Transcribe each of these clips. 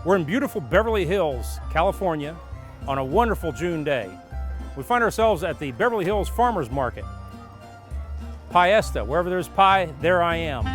We're in beautiful Beverly Hills, California, on a wonderful June day. We find ourselves at the Beverly Hills Farmers Market. Piesta, wherever there's pie, there I am.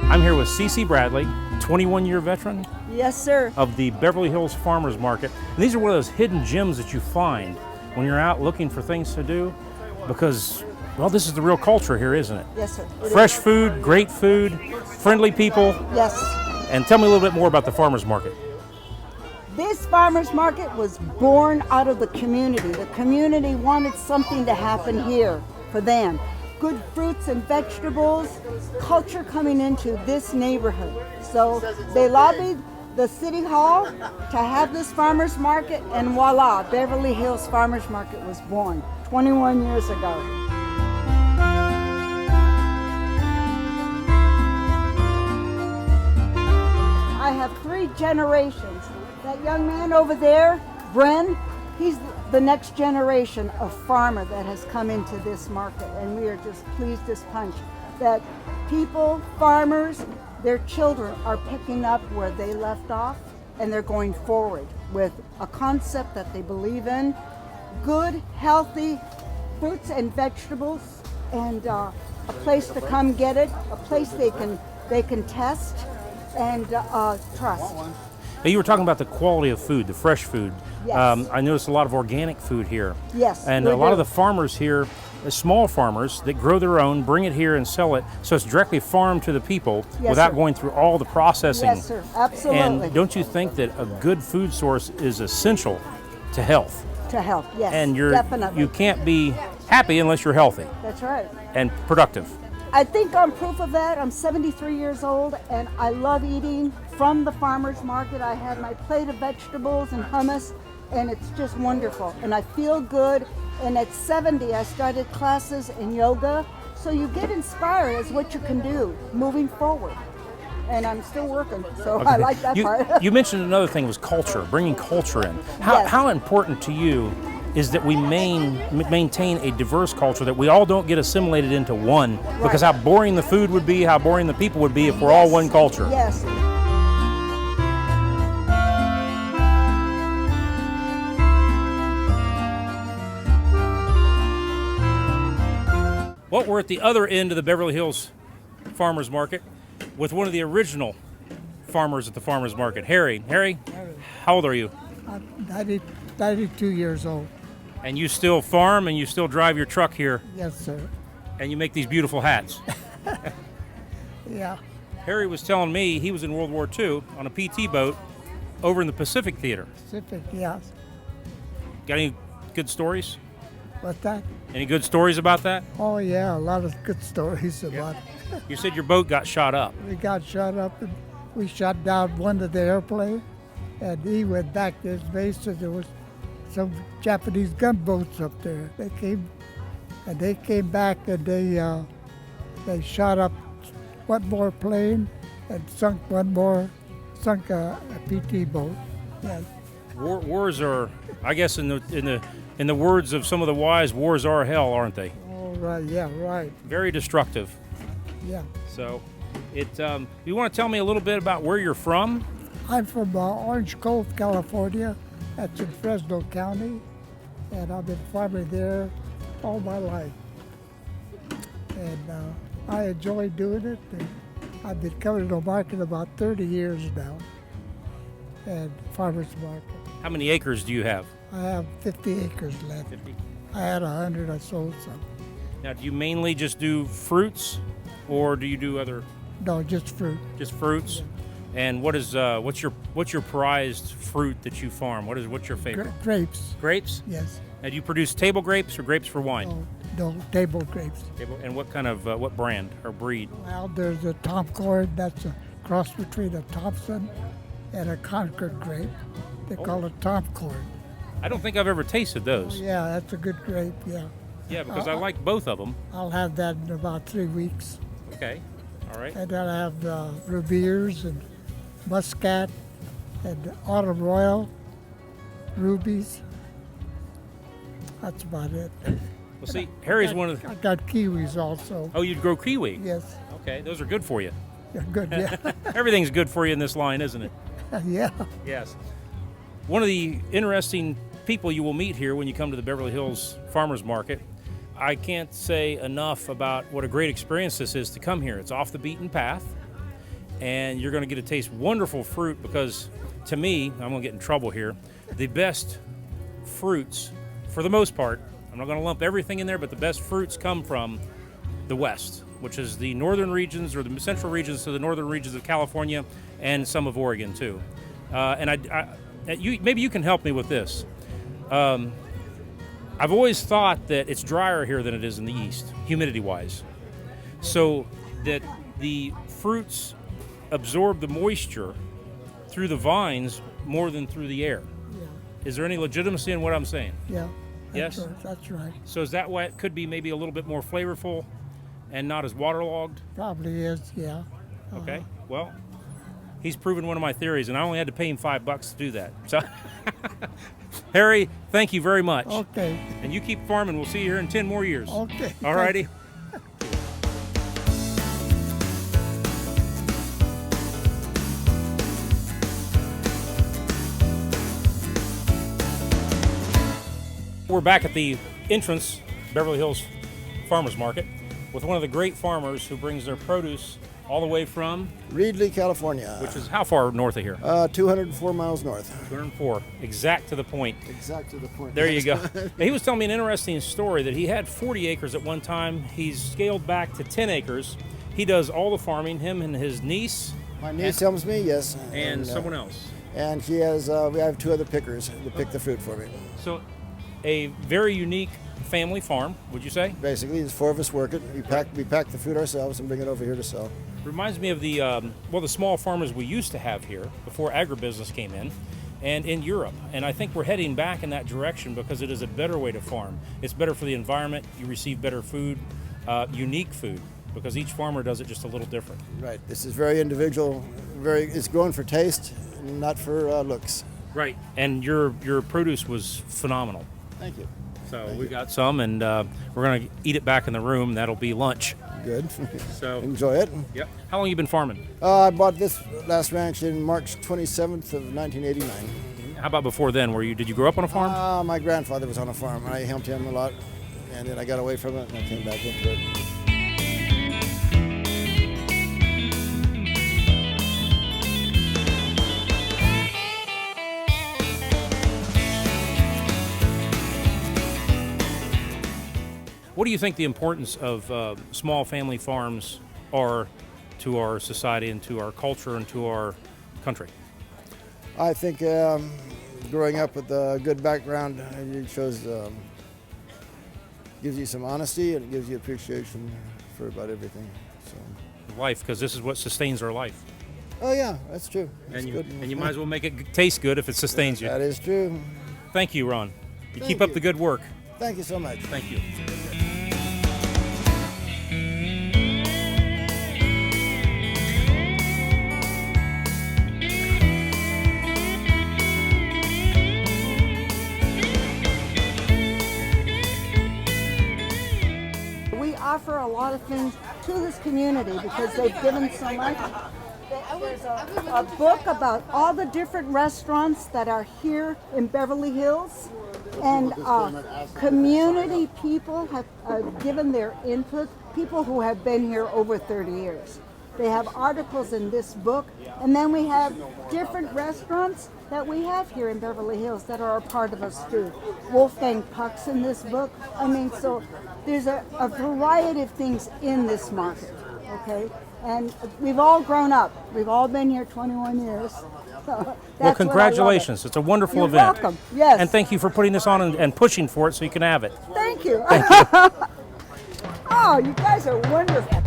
I'm here with Cece Bradley, 21-year veteran. Yes, sir. Of the Beverly Hills Farmers Market. And these are one of those hidden gems that you find when you're out looking for things to do because, well, this is the real culture here, isn't it? Yes, sir. Fresh food, great food, friendly people. Yes. And tell me a little bit more about the Farmers Market. This farmers market was born out of the community. The community wanted something to happen here for them. Good fruits and vegetables, culture coming into this neighborhood. So they lobbied the city hall to have this farmers market, and voila, Beverly Hills Farmers Market was born 21 years ago. I have 3 generations. That young man over there, Bren, he's the next generation of farmer that has come into this market, and we are just pleased as punch that people, farmers, their children are picking up where they left off, and they're going forward with a concept that they believe in, good, healthy fruits and vegetables, and a place to come get it, a place they can test and trust. Now, you were talking about the quality of food, the fresh food. Yes. I noticed a lot of organic food here. Yes, and we a lot do. of the farmers here, the small farmers that grow their own, bring it here and sell it, so it's directly farmed to the people without sir. going through all the processing. Yes, sir, absolutely. And don't you think that a good food source is essential to health? To health, yes, And definitely. you can't be happy unless you're healthy That's right. and productive. I think I'm proof of that. I'm 73 years old, and I love eating from the farmer's market. I had my plate of vegetables and hummus, and it's just wonderful. And I feel good. And at 70, I started classes in yoga. So you get inspired as what you can do moving forward. And I'm still working, so I like that part. You mentioned another thing was culture, bringing culture in. Yes. How important to you is that we maintain a diverse culture, that we all don't get assimilated into one, because how boring the food would be, how boring the people would be if we're all one culture. Yes. Well, we're at the other end of the Beverly Hills Farmers Market with one of the original farmers at the Farmers Market, Harry. Harry, how old are you? I'm 92 years old. And you still farm and you still drive your truck here Yes, sir. and you make these beautiful hats. Yeah. Harry was telling me he was in World War II on a PT boat over in the Pacific Theater. Pacific, yes. Got any good stories? What's that? Any good stories about that? Oh, yeah, a lot of good stories about it. You said your boat got shot up. We got shot up and we shot down one of the airplanes, and he went back to his base, and there was some Japanese gunboats up there. They came back and they shot up one more plane and sunk a PT boat. Yes. Wars are, I guess, in the words of some of the wise, wars are hell, aren't they? Oh, right, yeah, right. Very destructive. Yeah. So, you want to tell me a little bit about where you're from? I'm from Orange Cove, California. That's in Fresno County, and I've been farming there all my life. And I enjoy doing it. And I've been coming to the market about 30 years now, and farmers market. How many acres do you have? I have 50 acres left. 50. I had 100, I sold some. Now, do you mainly just do fruits, or do you do other? No, just fruit. Just fruits. Yeah. And what's your prized fruit that you farm? What's your favorite? Grapes. Grapes? Yes. Now, do you produce table grapes or grapes for wine? No, table grapes. And what kind of what brand or breed? Well, there's a Tom Cord. That's a cross between a Thompson and a Concord grape. They call it Tom Cord. I don't think I've ever tasted those. Yeah, that's a good grape, yeah. Yeah, because I like both of them. I'll have that in about 3 weeks. Okay, all right. And then I have purveyors and muscat and autumn royal, rubies. That's about it. Well, see, Harry's one of the... I got kiwis also. Oh, you'd grow kiwi? Yes. Okay, those are good for you. Yeah, good, yeah. Everything's good for you in this line, isn't it? Yeah. Yes. One of the interesting people you will meet here when you come to the Beverly Hills Farmers Market. I can't say enough about what a great experience this is to come here. It's off the beaten path, and you're going to get to taste wonderful fruit because, to me, I'm going to get in trouble here, the best fruits, for the most part, I'm not going to lump everything in there, but the best fruits come from the West, which is the northern regions or the central regions to the northern regions of California and some of Oregon too. Maybe you can help me with this. I've always thought that it's drier here than it is in the east, humidity-wise, so that the fruits absorb the moisture through the vines more than through the air. Yeah. Is there any legitimacy in what I'm saying? Yeah. Yes? That's right. So is that why it could be maybe a little bit more flavorful and not as waterlogged? Probably is, yeah. Okay, well, he's proven one of my theories, and I only had to pay him $5 to do that. So, Harry, thank you very much. Okay. And you keep farming. We'll see you here in 10 more years. Okay. All righty. We're back at the entrance, Beverly Hills Farmers Market, with one of the great farmers who brings their produce all the way from, Reedley, California. which is how far north of here? 204 miles north. 204. Exact to the point. Exact to the point. There you go. Now, he was telling me an interesting story that he had 40 acres at one time. He's scaled back to 10 acres. He does all the farming, him and his niece. My niece helps me, yes. And someone else. And she has, we have 2 other pickers to pick the fruit for me. So a very unique family farm, would you say? Basically, there's 4 of us work it. We pack the fruit ourselves and bring it over here to sell. Reminds me of the the small farmers we used to have here before agribusiness came in, and in Europe. And I think we're heading back in that direction because it is a better way to farm. It's better for the environment. You receive better food, unique food, because each farmer does it just a little different. Right. This is very individual. It's grown for taste, not for looks. Right. And your produce was phenomenal. Thank you. So we got some, and we're going to eat it back in the room. That'll be lunch. Good. So enjoy it. Yep. How long you been farming? I bought this last ranch in March 27th of 1989. How about before then? Did you grow up on a farm? My grandfather was on a farm, and I helped him a lot. And then I got away from it, and I came back into it. What do you think the importance of small family farms are to our society and to our culture and to our country? I think growing up with a good background, it shows, gives you some honesty and it gives you appreciation for about everything. So. Life, because this is what sustains our life. Oh yeah, that's true. That's and good. You might as well make it taste good if it sustains you. That is true. Thank you, Ron. You Thank keep up you. the good work. Thank you so much. Thank you. We offer a lot of things to this community because they've given so much. There's a book about all the different restaurants that are here in Beverly Hills, and community people have given their input, people who have been here over 30 years. They have articles in this book, and then we have different restaurants that we have here in Beverly Hills that are a part of us too. Wolfgang Puck's in this book. I mean, so there's a variety of things in this market, okay? And we've all grown up. We've all been here 21 years. So Well, congratulations. It's a wonderful You're event. welcome. Yes. And thank you for putting this on and pushing for it so you can have it. Thank you. Thank you. Oh, you guys are wonderful.